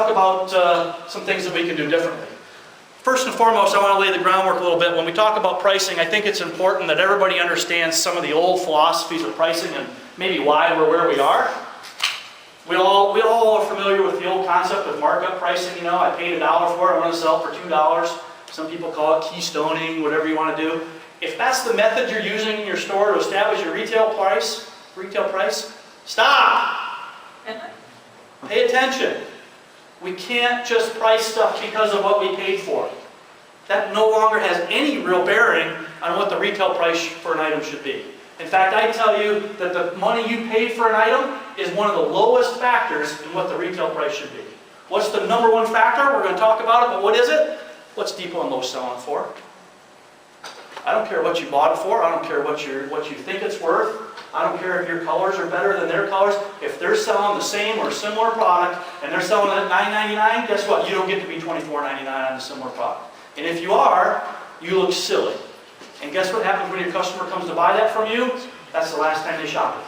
talk about some things that we can do differently. First and foremost, I want to lay the groundwork a little bit. When we talk about pricing, I think it's important that everybody understands some of the old philosophies of pricing and maybe why we're where we are. We all are familiar with the old concept of markup pricing. You know, I paid $1 for it, I want to sell it for $2. Some people call it keystoning, whatever you want to do. If that's the method you're using in your store to establish your retail price, stop! Pay attention. We can't just price stuff because of what we paid for it. That no longer has any real bearing on what the retail price for an item should be. In fact, I tell you that the money you paid for an item is one of the lowest factors in what the retail price should be. What's the number one factor? We're going to talk about it, but what is it? What's Depot and Lowe's selling for? I don't care what you bought it for. I don't care what you think it's worth. I don't care if your colors are better than their colors. If they're selling the same or similar product and they're selling it at $9.99, guess what? You don't get to be $24.99 on a similar product. And if you are, you look silly. And guess what happens when your customer comes to buy that from you? That's the last time they shop with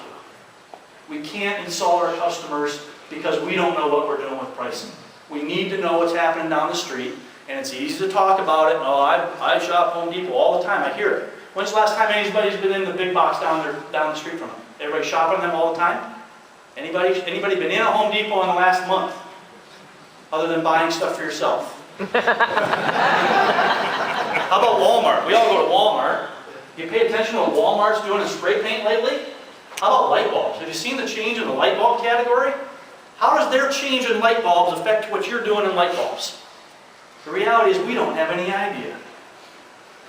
you. We can't insult our customers because we don't know what we're doing with pricing. We need to know what's happening down the street, and it's easy to talk about it. Oh, I shop Home Depot all the time. I hear it. When's the last time anybody's been in the big box down the street from them? Everybody shopping them all the time? Anybody been in a Home Depot in the last month? Other than buying stuff for yourself? How about Walmart? We all go to Walmart. You pay attention to what Walmart's doing in spray paint lately? How about light bulbs? Have you seen the change in the light bulb category? How does their change in light bulbs affect what you're doing in light bulbs? The reality is we don't have any idea.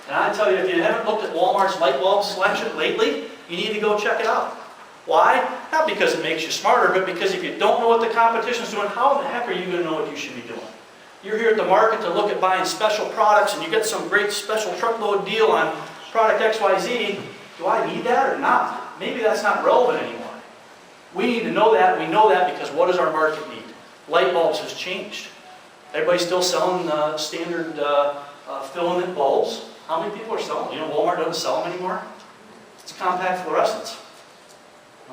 And I tell you, if you haven't looked at Walmart's light bulb selection lately, you need to go check it out. Why? Not because it makes you smarter, but because if you don't know what the competition's doing, how the heck are you going to know what you should be doing? You're here at the market to look at buying special products and you get some great special truckload deal on product XYZ. Do I need that or not? Maybe that's not relevant anymore. We need to know that. We know that because what does our market need? Light bulbs has changed. Everybody's still selling standard filament bulbs. How many people are selling? You know, Walmart doesn't sell them anymore. It's compact fluorescents.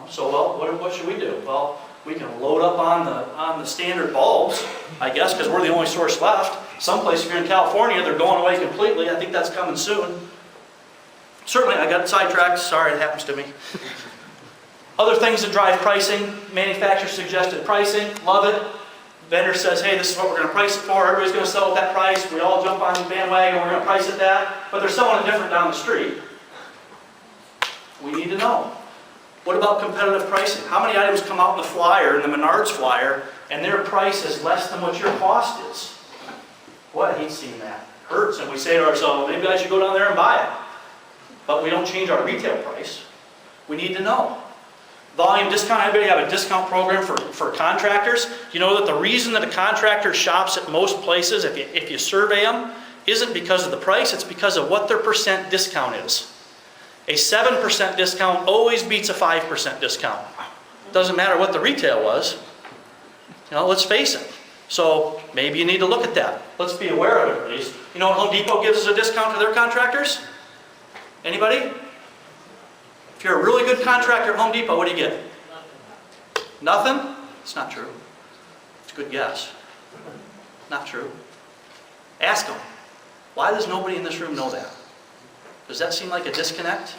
So, well, what should we do? Well, we can load up on the standard bulbs, I guess, because we're the only source left. Someplace, if you're in California, they're going away completely. I think that's coming soon. Certainly, I got sidetracked. Sorry, it happens to me. Other things that drive pricing, manufacturer suggested pricing, love it. Vendor says, hey, this is what we're going to price it for. Everybody's going to sell at that price. We all jump on the bandwagon. We're going to price it that. But they're selling it different down the street. We need to know. What about competitive pricing? How many items come out in the flyer, in the Menards flyer, and their price is less than what your cost is? Boy, I hate seeing that. Hurts, and we say to ourselves, well, maybe I should go down there and buy it. But we don't change our retail price. We need to know. Volume discount, anybody have a discount program for contractors? You know that the reason that a contractor shops at most places, if you survey them, isn't because of the price, it's because of what their percent discount is. A 7% discount always beats a 5% discount. Doesn't matter what the retail was. You know, let's face it. So maybe you need to look at that. Let's be aware of it at least. You know what Home Depot gives us a discount to their contractors? Anybody? If you're a really good contractor at Home Depot, what do you get? Nothing? It's not true. It's a good guess. Not true. Ask them. Why does nobody in this room know that? Does that seem like a disconnect?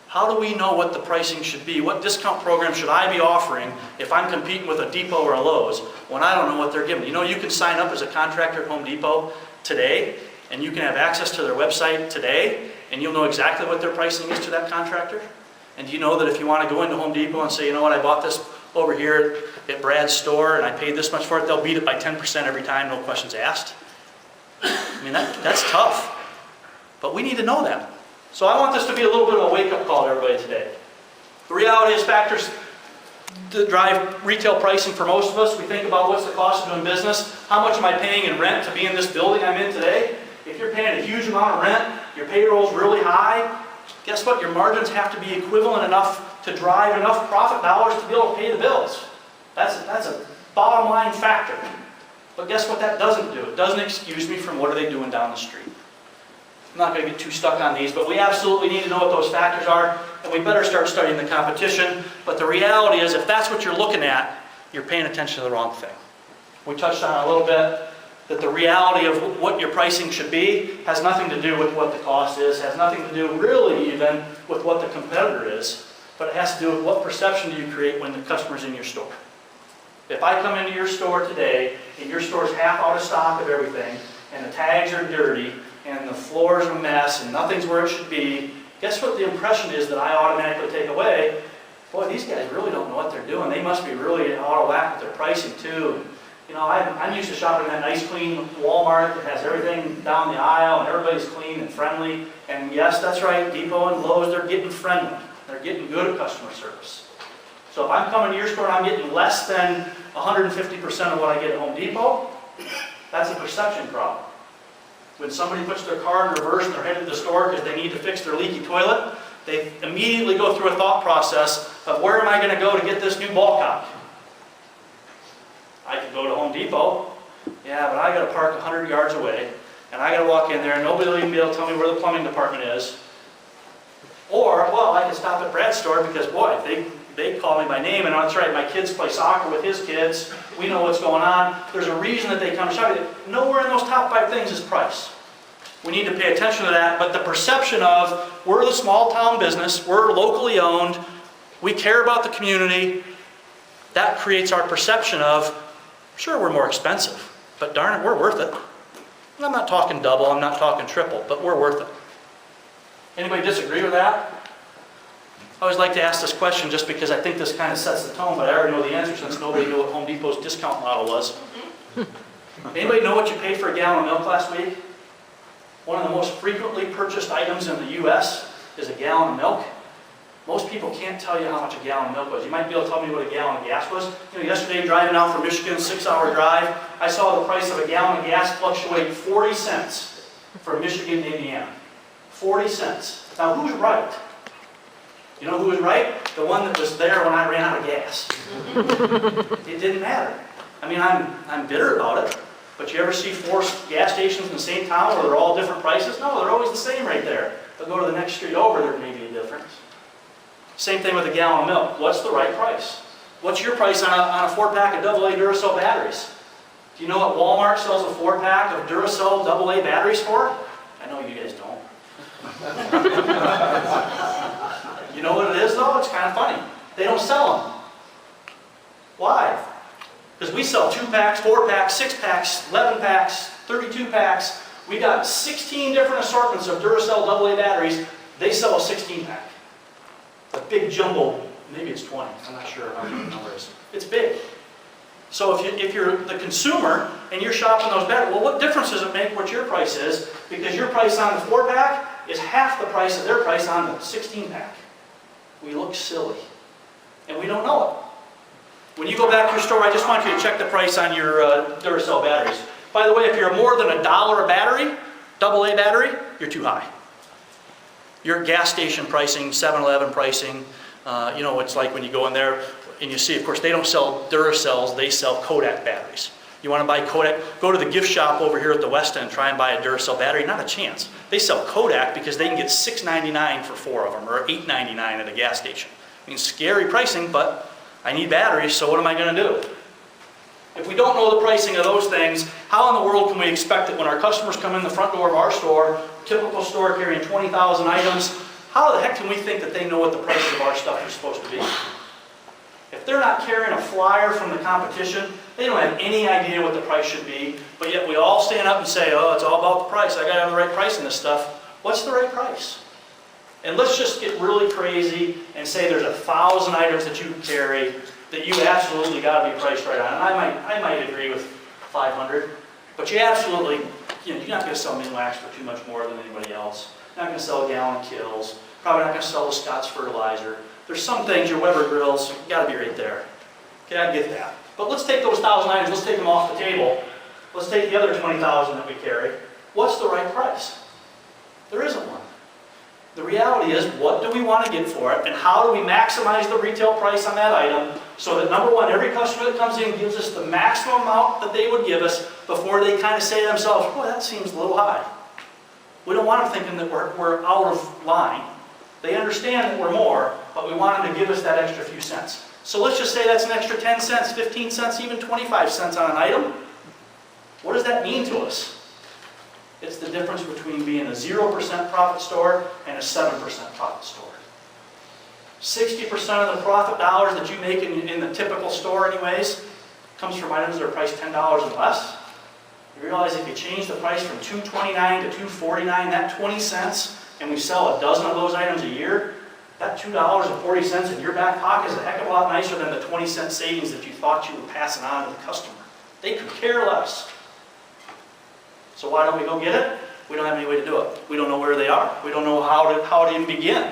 How do we know what the pricing should be? What discount program should I be offering if I'm competing with a Depot or a Lowe's when I don't know what they're giving? You know, you can sign up as a contractor at Home Depot today, and you can have access to their website today, and you'll know exactly what their pricing is to that contractor. And do you know that if you want to go into Home Depot and say, you know what, I bought this over here at Brad's store, and I paid this much for it, they'll beat it by 10% every time, no questions asked? I mean, that's tough. But we need to know that. So I want this to be a little bit of a wake-up call to everybody today. The reality is factors that drive retail pricing for most of us. We think about what's the cost of doing business. How much am I paying in rent to be in this building I'm in today? If you're paying a huge amount of rent, your payroll's really high, guess what? Your margins have to be equivalent enough to drive enough profit dollars to be able to pay the bills. That's a bottom line factor. But guess what that doesn't do? It doesn't excuse me from what are they doing down the street. I'm not going to get too stuck on these, but we absolutely need to know what those factors are, and we better start studying the competition. But the reality is, if that's what you're looking at, you're paying attention to the wrong thing. We touched on it a little bit, that the reality of what your pricing should be has nothing to do with what the cost is, has nothing to do really even with what the competitor is, but it has to do with what perception do you create when the customer's in your store. If I come into your store today and your store's half out of stock of everything, and the tags are dirty, and the floor's a mess, and nothing's where it should be, guess what the impression is that I automatically take away? Boy, these guys really don't know what they're doing. They must be really out of whack with their pricing too. You know, I'm used to shopping in that nice clean Walmart that has everything down the aisle and everybody's clean and friendly. And yes, that's right, Depot and Lowe's, they're getting friendly. They're getting good at customer service. So if I'm coming to your store and I'm getting less than 150% of what I get at Home Depot, that's a perception problem. When somebody puts their car in reverse and they're headed to the store because they need to fix their leaky toilet, they immediately go through a thought process of where am I going to go to get this new ball cock? I could go to Home Depot, yeah, but I got to park 100 yards away, and I got to walk in there, and nobody will even be able to tell me where the plumbing department is. Or, well, I can stop at Brad's store because, boy, they call me by name, and that's right, my kids play soccer with his kids. We know what's going on. There's a reason that they come to shop. Nowhere in those top 5 things is price. We need to pay attention to that, but the perception of we're the small town business, we're locally owned, we care about the community, that creates our perception of, sure, we're more expensive, but darn it, we're worth it. And I'm not talking double, I'm not talking triple, but we're worth it. Anybody disagree with that? I always like to ask this question just because I think this kind of sets the tone, but I already know the answer since nobody knew what Home Depot's discount model was. Anybody know what you paid for a gallon of milk last week? One of the most frequently purchased items in the U.S. is a gallon of milk. Most people can't tell you how much a gallon of milk was. You might be able to tell me what a gallon of gas was. You know, yesterday driving out from Michigan, 6-hour drive, I saw the price of a gallon of gas fluctuate 40 cents from Michigan to Indiana. 40 cents. Now who's right? You know who was right? The one that was there when I ran out of gas. It didn't matter. I mean, I'm bitter about it. But you ever see 4 gas stations in the same town where they're all different prices? No, they're always the same right there. But go to the next street over, there may be a difference. Same thing with a gallon of milk. What's the right price? What's your price on a 4-pack of AA Duracell batteries? Do you know what Walmart sells a 4-pack of Duracell AA batteries for? I know you guys don't. You know what it is though? It's kind of funny. They don't sell them. Why? Because we sell 2-packs, 4-packs, 6-packs, 11-packs, 32-packs. We got 16 different assortments of Duracell AA batteries. They sell a 16-pack. A big jumbo, maybe it's 20, I'm not sure how many the number is. It's big. So if you're the consumer and you're shopping those batteries, well, what difference does it make what your price is? Because your price on the 4-pack is half the price of their price on the 16-pack. We look silly. And we don't know it. When you go back to your store, I just want you to check the price on your Duracell batteries. By the way, if you're more than $1 a battery, AA battery, you're too high. Your gas station pricing, 7-Eleven pricing, you know, it's like when you go in there and you see, of course, they don't sell Duracells, they sell Kodak batteries. You want to buy Kodak, go to the gift shop over here at the West End, try and buy a Duracell battery, not a chance. They sell Kodak because they can get $6.99 for 4 of them, or $8.99 at a gas station. I mean, scary pricing, but I need batteries, so what am I going to do? If we don't know the pricing of those things, how in the world can we expect that when our customers come in the front door of our store, typical store carrying 20,000 items, how the heck can we think that they know what the price of our stuff is supposed to be? If they're not carrying a flyer from the competition, they don't have any idea what the price should be, but yet we all stand up and say, oh, it's all about the price, I got to have the right price in this stuff. What's the right price? And let's just get really crazy and say there's 1,000 items that you carry that you absolutely got to be priced right on. And I might agree with 500, but you absolutely, you know, you're not going to sell Minwax for too much more than anybody else. You're not going to sell Gallon Kills. Probably not going to sell the Scott's fertilizer. There's some things, your Weber grills, you got to be right there. Okay, I get that. But let's take those 1,000 items, let's take them off the table. Let's take the other 20,000 that we carry. What's the right price? There isn't one. The reality is, what do we want to get for it, and how do we maximize the retail price on that item so that, number one, every customer that comes in gives us the maximum amount that they would give us before they kind of say to themselves, boy, that seems a little high. We don't want them thinking that we're out of line. They understand that we're more, but we want them to give us that extra few cents. So let's just say that's an extra 10 cents, 15 cents, even 25 cents on an item. What does that mean to us? It's the difference between being a 0% profit store and a 7% profit store. 60% of the profit dollars that you make in the typical store anyways comes from items that are priced $10 and less. You realize if you change the price from $2.29 to $2.49, that 20 cents, and we sell a dozen of those items a year, that $2.40 in your back pocket is a heck of a lot nicer than the 20-cent savings that you thought you were passing on to the customer. They could care less. So why don't we go get it? We don't have any way to do it. We don't know where they are. We don't know how to even begin.